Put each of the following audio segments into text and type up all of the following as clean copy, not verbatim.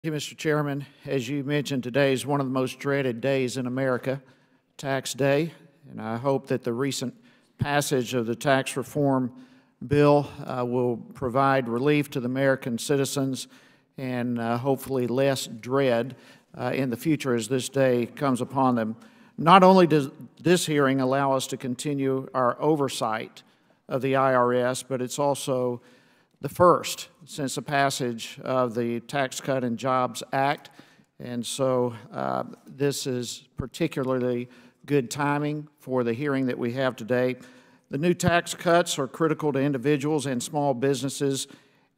Thank you, Mr. Chairman. As you mentioned, today is one of the most dreaded days in America, Tax Day, and I hope that the recent passage of the tax reform bill will provide relief to the American citizens and hopefully less dread in the future as this day comes upon them. Not only does this hearing allow us to continue our oversight of the IRS, but it's also the first since the passage of the Tax Cut and Jobs Act, and so this is particularly good timing for the hearing that we have today. The new tax cuts are critical to individuals and small businesses,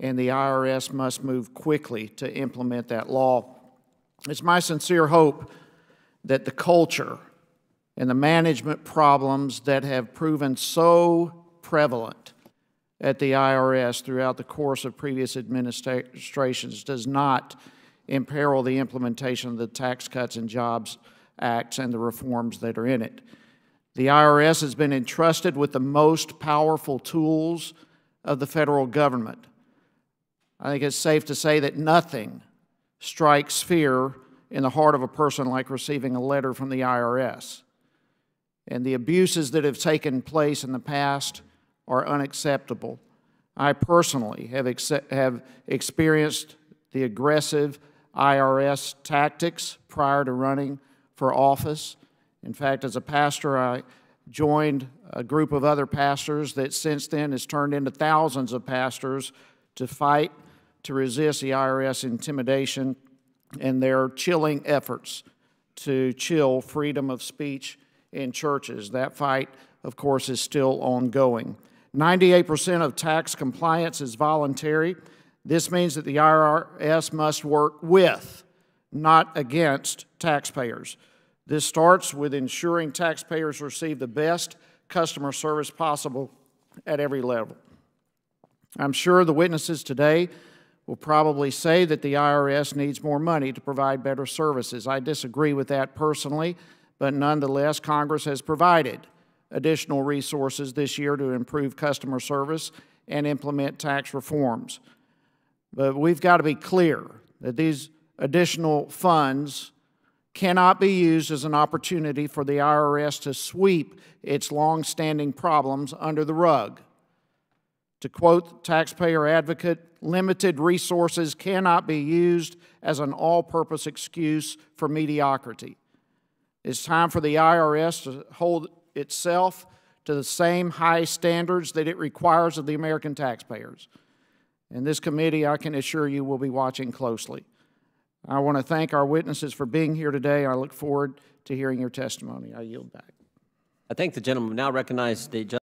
and the IRS must move quickly to implement that law. It's my sincere hope that the culture and the management problems that have proven so prevalent at the IRS throughout the course of previous administrations does not imperil the implementation of the Tax Cuts and Jobs Acts and the reforms that are in it. The IRS has been entrusted with the most powerful tools of the federal government. I think it's safe to say that nothing strikes fear in the heart of a person like receiving a letter from the IRS. And the abuses that have taken place in the past are unacceptable. I personally have experienced the aggressive IRS tactics prior to running for office. In fact, as a pastor, I joined a group of other pastors that since then has turned into thousands of pastors to fight to resist the IRS intimidation and their chilling efforts to chill freedom of speech in churches. That fight, of course, is still ongoing. 98% of tax compliance is voluntary. This means that the IRS must work with, not against, taxpayers. This starts with ensuring taxpayers receive the best customer service possible at every level. I'm sure the witnesses today will probably say that the IRS needs more money to provide better services. I disagree with that personally, but nonetheless, Congress has provided additional resources this year to improve customer service and implement tax reforms. But we've got to be clear that these additional funds cannot be used as an opportunity for the IRS to sweep its long-standing problems under the rug. To quote taxpayer advocate, limited resources cannot be used as an all-purpose excuse for mediocrity. It's time for the IRS to hold itself to the same high standards that it requires of the American taxpayers. And this committee, I can assure you, will be watching closely. I want to thank our witnesses for being here today. I look forward to hearing your testimony. I yield back. I thank the gentleman. Now recognize the